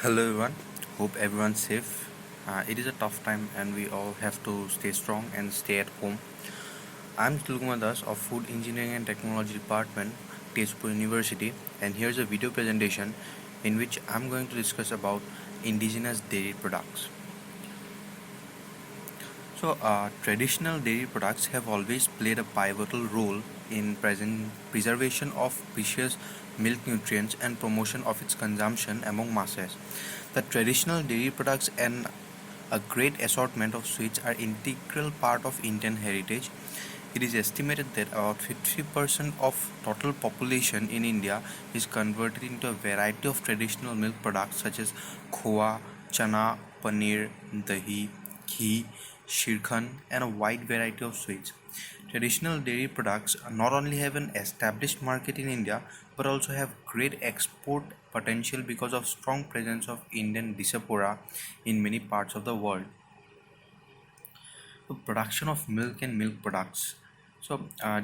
Hello everyone, hope everyone's safe. It is a tough time and we all have to stay strong and stay at home. I'm Tulkumadas of Food Engineering and Technology Department, Tezpur University, and here's a video presentation in which I'm going to discuss about indigenous dairy products. Traditional dairy products have always played a pivotal role in present preservation of precious milk nutrients and promotion of its consumption among masses. The traditional dairy products and a great assortment of sweets are integral part of Indian heritage. It is estimated that about 50% of total population in India is converted into a variety of traditional milk products such as khoa, chana, paneer, dahi, ghee, shirkhan, and a wide variety of sweets. Traditional dairy products not only have an established market in India but also have great export potential because of strong presence of Indian diaspora in many parts of the world. The production of milk and milk products.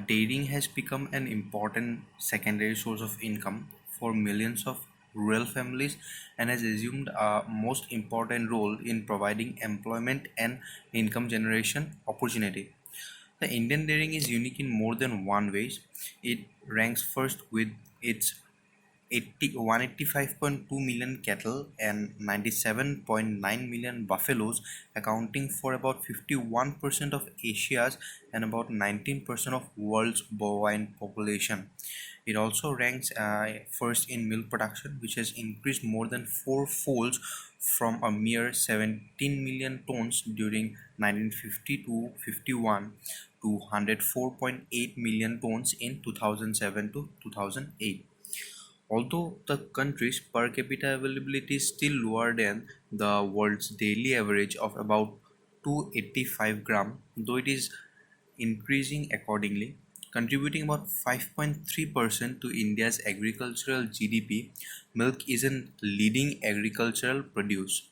Dairying has become an important secondary source of income for millions of rural families and has assumed a most important role in providing employment and income generation opportunity. The Indian dairying is unique in more than one ways. It ranks first with its 185.2 million cattle and 97.9 million buffaloes, accounting for about 51% of Asia's and about 19% of world's bovine population. It also ranks first in milk production, which has increased more than four folds from a mere 17 million tons during 1950 to 51 to 104.8 million tons in 2007 to 2008. Although the country's per capita availability is still lower than the world's daily average of about 285 gram, though it is increasing accordingly, contributing about 5.3% to India's agricultural GDP, milk is a leading agricultural produce.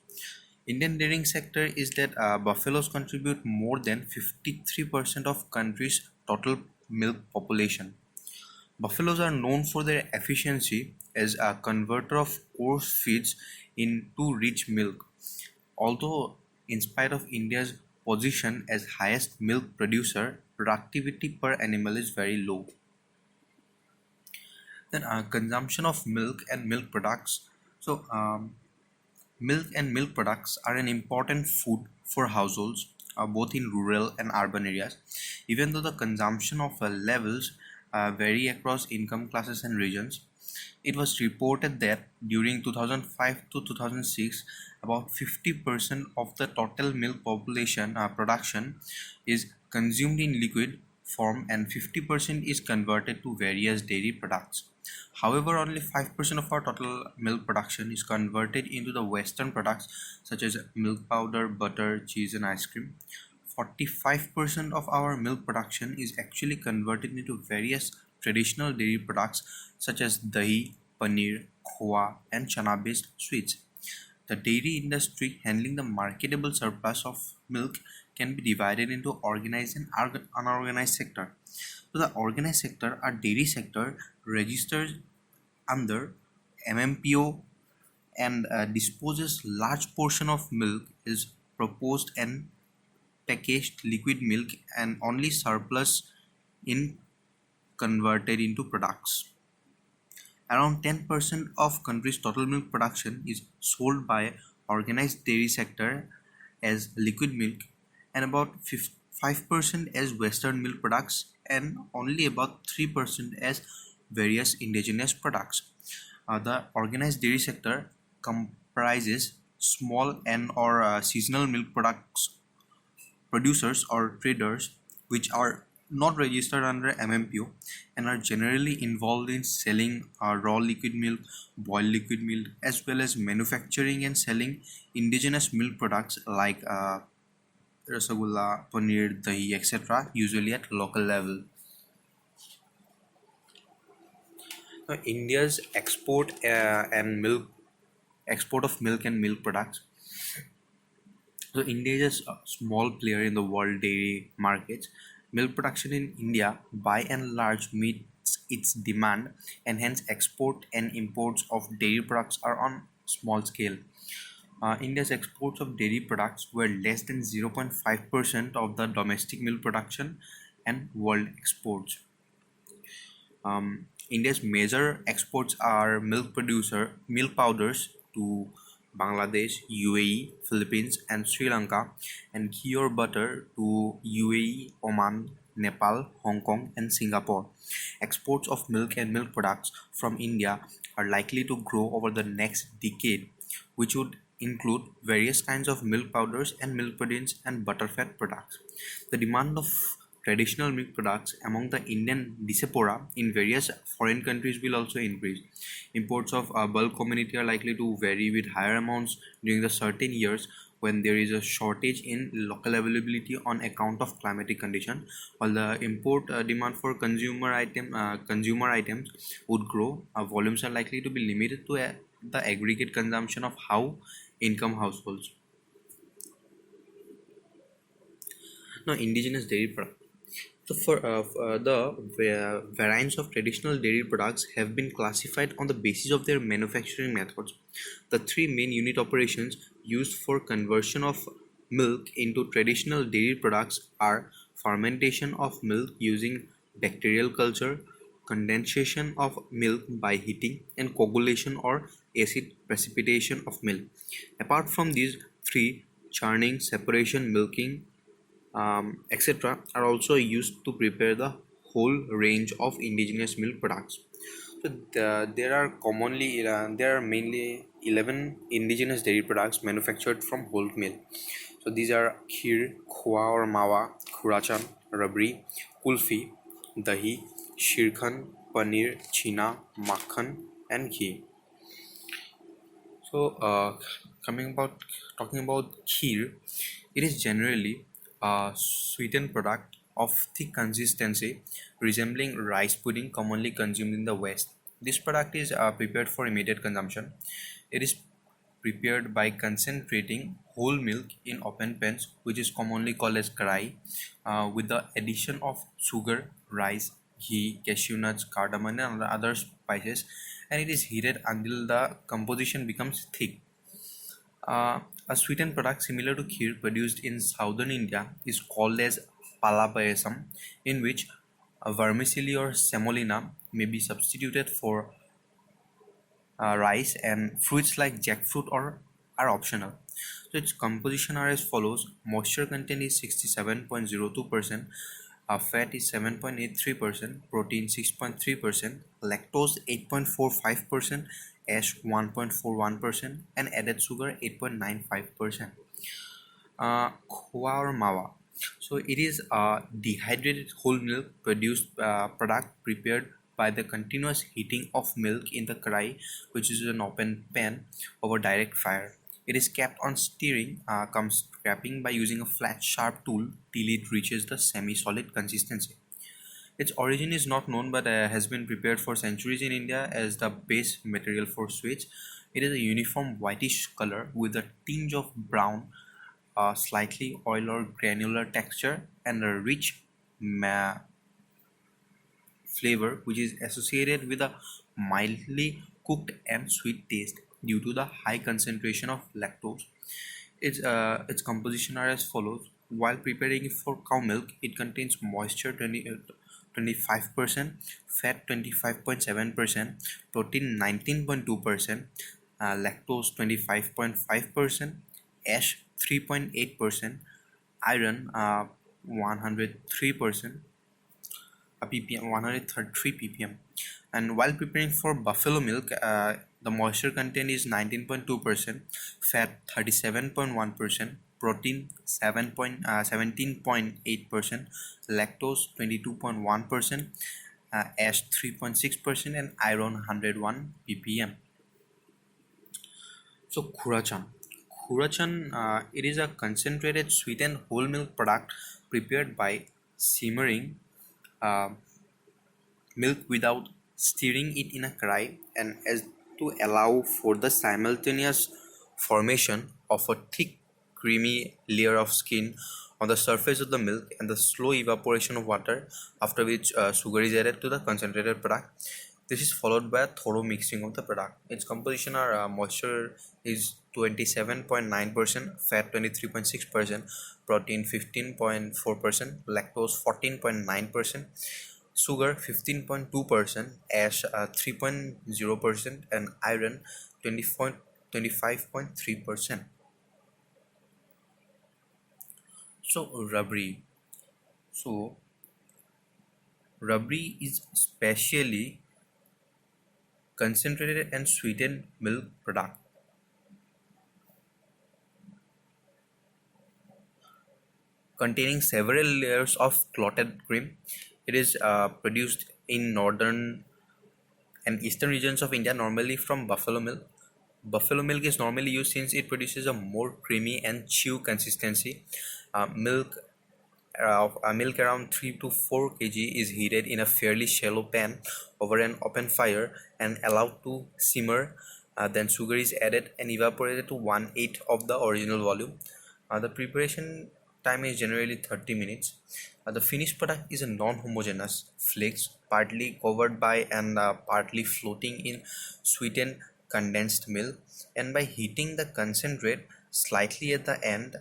Indian dairying sector is that buffaloes contribute more than 53% of country's total milk population. Buffaloes are known for their efficiency as a converter of coarse feeds into rich milk. Although, in spite of India's position as highest milk producer, productivity per animal is very low. Then, consumption of milk and milk products. So, milk and milk products are an important food for households, both in rural and urban areas. Even though the consumption of levels vary across income classes and regions, it was reported that during 2005 to 2006, about 50% of the total milk population production is consumed in liquid form and 50% is converted to various dairy products. However, only 5% of our total milk production is converted into the Western products such as milk powder, butter, cheese, and ice cream. 45% of our milk production is actually converted into various traditional dairy products such as dahi, paneer, khoa, and chana based sweets. The dairy industry handling the marketable surplus of milk can be divided into organized and unorganized sector. So the organized sector or dairy sector registered under MMPO and disposes large portion of milk is proposed and packaged liquid milk and only surplus in converted into products. Around 10% of country's total milk production is sold by organized dairy sector as liquid milk and about 5% as western milk products and only about 3% as various indigenous products. The organized dairy sector comprises small and or seasonal milk products producers or traders which are not registered under MMPO and are generally involved in selling raw liquid milk, boiled liquid milk, as well as manufacturing and selling indigenous milk products like rasagulla, paneer, dahi, etc., usually at local level. India's export of milk and milk products. So India is a small player in the world dairy markets. Milk production in India by and large meets its demand and hence export and imports of dairy products are on small scale. India's exports of dairy products were less than 0.5% of the domestic milk production and world exports. India's major exports are milk powders to Bangladesh, UAE, Philippines, and Sri Lanka, and ghee or butter to UAE, Oman, Nepal, Hong Kong, and Singapore. Exports of milk and milk products from India are likely to grow over the next decade, which would include various kinds of milk powders and milk puddings and butterfat products. The demand of traditional milk products among the Indian diaspora in various foreign countries will also increase. Imports of bulk community are likely to vary with higher amounts during the certain years when there is a shortage in local availability on account of climatic condition, while the import demand for consumer items would grow. Volumes are likely to be limited to the aggregate consumption of how income households. Now, indigenous dairy products. The variants of traditional dairy products have been classified on the basis of their manufacturing methods. The three main unit operations used for conversion of milk into traditional dairy products are fermentation of milk using bacterial culture, condensation of milk by heating, and coagulation or acid precipitation of milk. Apart from these three, churning, separation, milking, etc., are also used to prepare the whole range of indigenous milk products. So there are mainly 11 indigenous dairy products manufactured from whole milk. So these are kheer, khoa or mawa, khurachan, rabri, kulfi, dahi, shirkhan, paneer, china, makhan, and ghee. So, coming about talking about kheer, it is generally a sweetened product of thick consistency, resembling rice pudding commonly consumed in the West. This product is prepared for immediate consumption. It is prepared by concentrating whole milk in open pans, which is commonly called as karai, with the addition of sugar, rice, ghee, cashew nuts, cardamom, and other spices, and it is heated until the composition becomes thick. A sweetened product similar to kheer produced in southern India is called as palapayasam, in which a vermicelli or semolina may be substituted for rice, and fruits like jackfruit or are optional. So its composition are as follows: moisture content is 67.02%, fat is 7.83%, protein 6.3%, lactose 8.45%, ash 1.41%, and added sugar 8.95%. Khoa or mawa. So it is a dehydrated whole milk produced product prepared by the continuous heating of milk in the karai, which is an open pan over direct fire. It is kept on stirring, scraping by using a flat sharp tool till it reaches the semi-solid consistency. Its origin is not known, but has been prepared for centuries in India as the base material for sweets. It is a uniform whitish color with a tinge of brown, slightly oil or granular texture, and a rich flavor which is associated with a mildly cooked and sweet taste due to the high concentration of lactose. Its composition are as follows. While preparing it for cow milk, it contains moisture 25%, fat 25.7%, protein 19.2%, lactose 25.5%, ash 3.8%, iron 103%, ppm 133 ppm. And while preparing for buffalo milk, the moisture content is 19.2%, fat 37.1%, protein 17.8%, lactose 22.1%, ash 3.6%, and iron 101 ppm. So khurachan, it is a concentrated sweetened whole milk product prepared by simmering uh, milk without stirring it in a karai, and as to allow for the simultaneous formation of a thick creamy layer of skin on the surface of the milk and the slow evaporation of water, after which sugar is added to the concentrated product. This is followed by a thorough mixing of the product. Its composition are moisture is 27.9%, fat 23.6%, protein 15.4%, lactose 14.9%, sugar 15.2%, ash 3.0%, and iron 25.3%. So rubbery. So rubbery is specially concentrated and sweetened milk product containing several layers of clotted cream. It is produced in northern and eastern regions of India, normally from buffalo milk. Buffalo milk is normally used since it produces a more creamy and chew consistency. Milk milk around 3 to 4 kg is heated in a fairly shallow pan over an open fire and allowed to simmer. Then sugar is added and evaporated to 1/8 of the original volume. The preparation time is generally 30 minutes. The finished product is a non-homogeneous flakes, partly covered by and partly floating in sweetened condensed milk, and by heating the concentrate slightly at the end,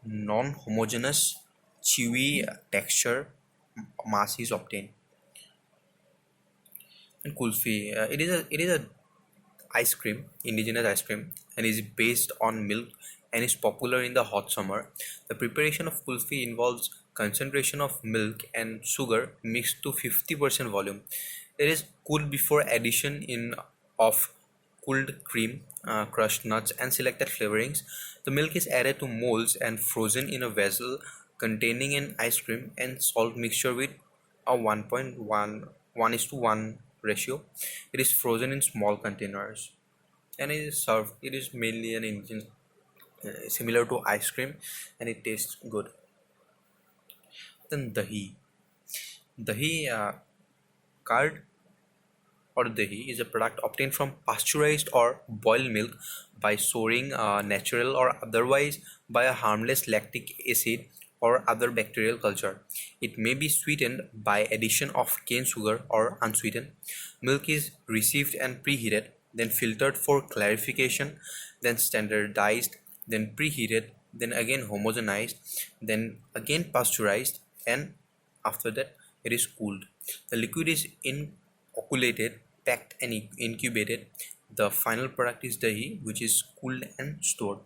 non-homogeneous chewy texture mass is obtained. And kulfi, it is a ice cream, indigenous ice cream, and is based on milk and is popular in the hot summer. The preparation of kulfi involves concentration of milk and sugar mixed to 50% volume. It is cooled before addition in of cooled cream, crushed nuts, and selected flavorings. The milk is added to molds and frozen in a vessel containing an ice cream and salt mixture with a 1:1 ratio. It is frozen in small containers and it is served. It is mainly an Indian, similar to ice cream, and it tastes good. Then dahi. Dahi, curd or dahi is a product obtained from pasteurized or boiled milk by storing natural or otherwise by a harmless lactic acid or other bacterial culture. It may be sweetened by addition of cane sugar or unsweetened. Milk is received and preheated, then filtered for clarification, then standardized, then preheated, then again homogenized, then again pasteurized, and after that it is cooled. The liquid is inoculated, packed, and incubated. The final product is dahi, which is cooled and stored.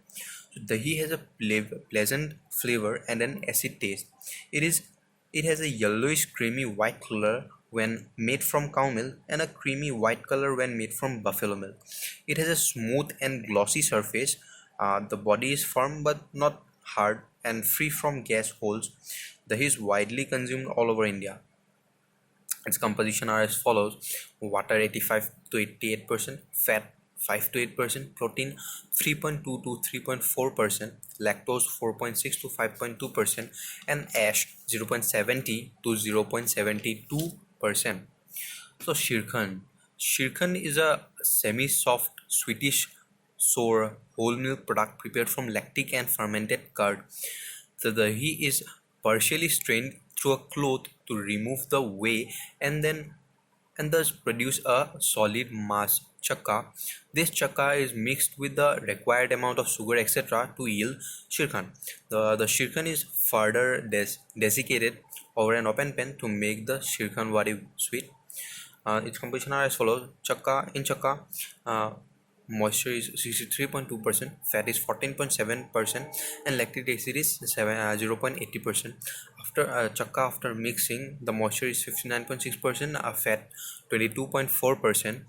So dahi has a pleasant flavor and an acid taste. It is it has a yellowish creamy white color when made from cow milk and a creamy white color when made from buffalo milk. It has a smooth and glossy surface. The body is firm but not hard and free from gas holes. Dahi is widely consumed all over India. Its composition are as follows: water 85 to 88%, fat 5 to 8%, protein 3.2 to 3.4%, lactose 4.6 to 5.2%, and ash 0.70 to 0.72%. So Shirkhan is a semi-soft Swedish sour whole milk product prepared from lactic and fermented curd. The dahi is partially strained through a cloth to remove the whey and thus produce a solid mass chakka. This chakka is mixed with the required amount of sugar etc. to yield shirkhan. The shirkhan is further desiccated over an open pan to make the shirkhan wari sweet. Its composition are as follows: chakka, moisture is 63.2%, fat is 14.7%, and lactic acid is 0.80%. After mixing, the moisture is 59.6%, fat 22.4%,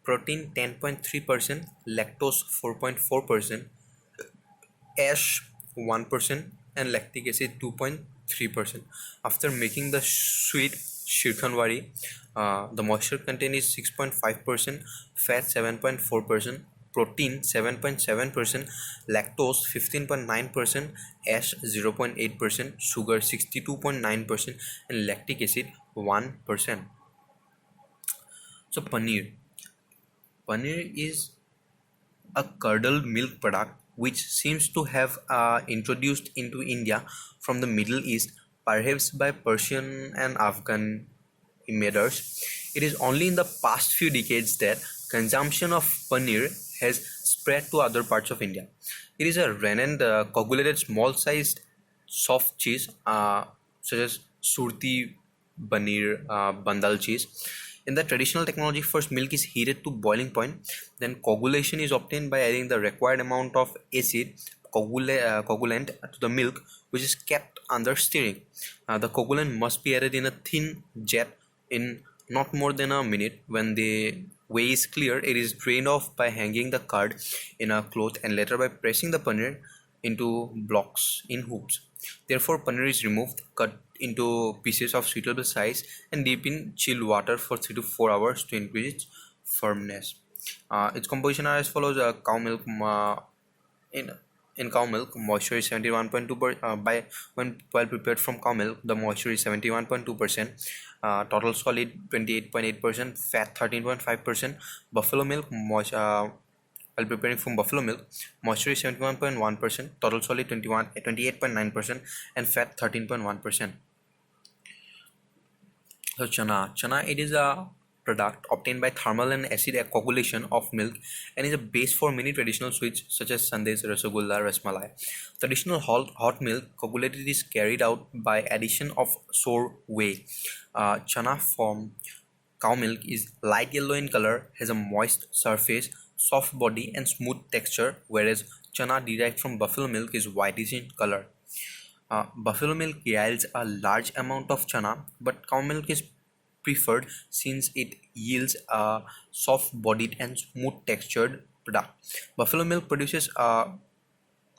protein 10.3%, lactose 4.4%, ash 1%, and lactic acid 2.3%. After making the sweet shirkhanwari, the moisture content is 6.5%, fat 7.4%, protein 7.7%, lactose 15.9%, ash 0.8%, sugar 62.9%, and lactic acid 1%. So paneer is a curdled milk product which seems to have introduced into India from the Middle East, perhaps by Persian and Afghan matters. It is only in the past few decades that consumption of paneer has spread to other parts of India. It is a rennet coagulated small-sized soft cheese such as surti, paneer, bandal cheese. In the traditional technology, first milk is heated to boiling point, then coagulation is obtained by adding the required amount of acid coagulant to the milk, which is kept under stirring. The coagulant must be added in a thin jet in not more than a minute. When the whey is clear, it is drained off by hanging the curd in a cloth and later by pressing the paneer into blocks in hoops. Therefore, paneer is removed, cut into pieces of suitable size, and dipped in chilled water for 3 to 4 hours to increase its firmness. Its composition are as follows: cow milk. In in cow milk, moisture is 71.2%. By when while prepared from cow milk, the moisture is 71.2%. Total solid 28.8%, fat 13.5%. Buffalo milk, while preparing from buffalo milk, moisture is 71.1%, total solid 28.9%, and fat 13.1%. So chana, it is a product obtained by thermal and acid coagulation of milk and is a base for many traditional sweets such as sandesh, rasagulla, rasmalai. Traditional hot milk coagulated is carried out by addition of sour whey. Chana from cow milk is light yellow in color, has a moist surface, soft body and smooth texture, whereas chana derived from buffalo milk is whitish in color. Buffalo milk yields a large amount of chana, but cow milk is preferred since it yields a soft-bodied and smooth-textured product. Buffalo milk produces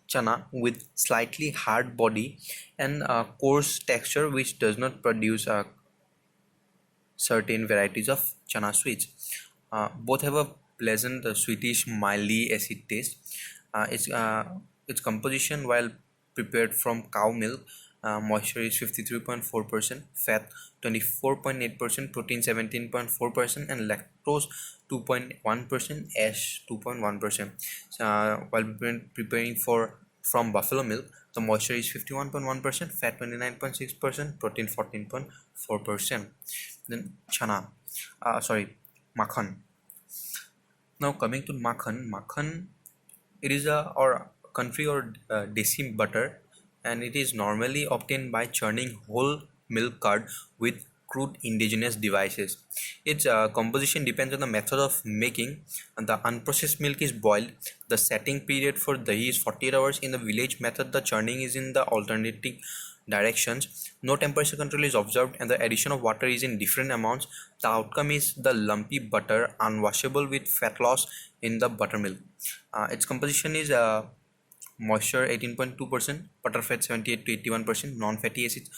chana with slightly hard body and a coarse texture, which does not produce certain varieties of chana sweets. Both have a pleasant, sweetish, mildly acid taste. Its composition, while prepared from cow milk, moisture is 53.4%, fat 24.8%, protein 17.4%, and lactose 2.1%, ash 2.1%. While preparing from buffalo milk, the moisture is 51.1%, fat 29.6%, protein 14.4%. Then makhan. Now coming to makhan, it is a country or desi butter, and it is normally obtained by churning whole milk curd with crude indigenous devices. Its composition depends on the method of making. The unprocessed milk is boiled. The setting period for dahi is 48 hours. In the village method, the churning is in the alternating directions. No temperature control is observed, and the addition of water is in different amounts. The outcome is the lumpy butter, unwashable with fat loss in the buttermilk. Its composition is moisture 18.2%, butterfat 78 to 81%, non-fatty acids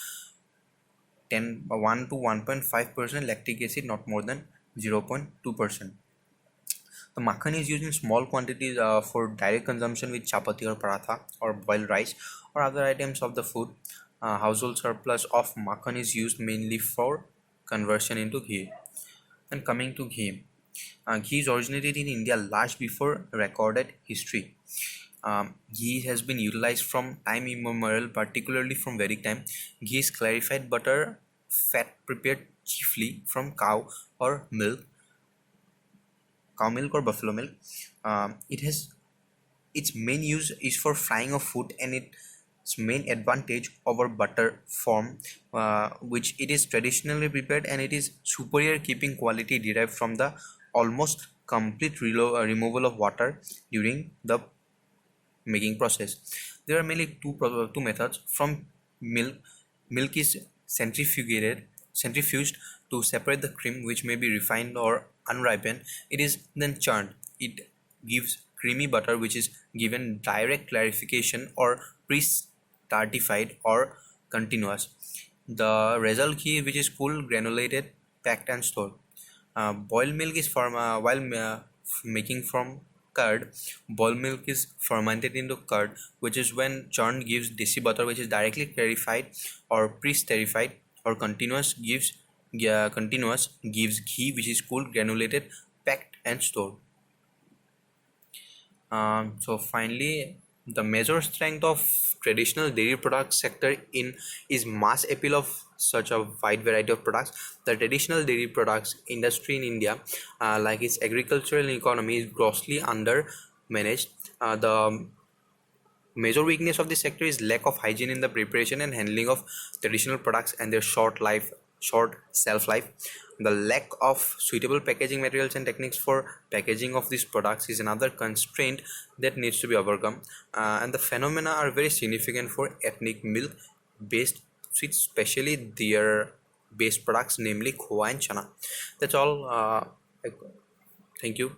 1 to 1.5%, lactic acid not more than 0.2%. The makhan is used in small quantities for direct consumption with chapati or paratha or boiled rice or other items of the food. Household surplus of makhan is used mainly for conversion into ghee. And coming to ghee, ghee is originated in India large before recorded history. Ghee has been utilized from time immemorial, particularly from Vedic time. Ghee is clarified butter, fat prepared chiefly from cow milk or buffalo milk. Its main use is for frying of food, and its main advantage over butter form, which it is traditionally prepared, and it is superior keeping quality derived from the almost complete removal of water during the making process. There are mainly two methods. From milk is centrifuged to separate the cream, which may be refined or unripened. It is then churned. It gives creamy butter, which is given direct clarification or pre-stratified or continuous. The result ghee, which is cooled, granulated, packed and stored. Boiled milk is making from curd. Boiled milk is fermented into curd, which is when churned gives desi butter, which is directly clarified or pre-esterified, or continuous gives ghee, which is cooled, granulated, packed and stored. So finally, The major strength of traditional dairy product sector in is mass appeal of such a wide variety of products. The traditional dairy products industry in India, like its agricultural economy, is grossly under managed. The major weakness of this sector is lack of hygiene in the preparation and handling of traditional products and their short shelf life. The lack of suitable packaging materials and techniques for packaging of these products is another constraint that needs to be overcome. And the phenomena are very significant for ethnic milk based sweets, especially their based products, namely khoa and chana. That's all. Thank you.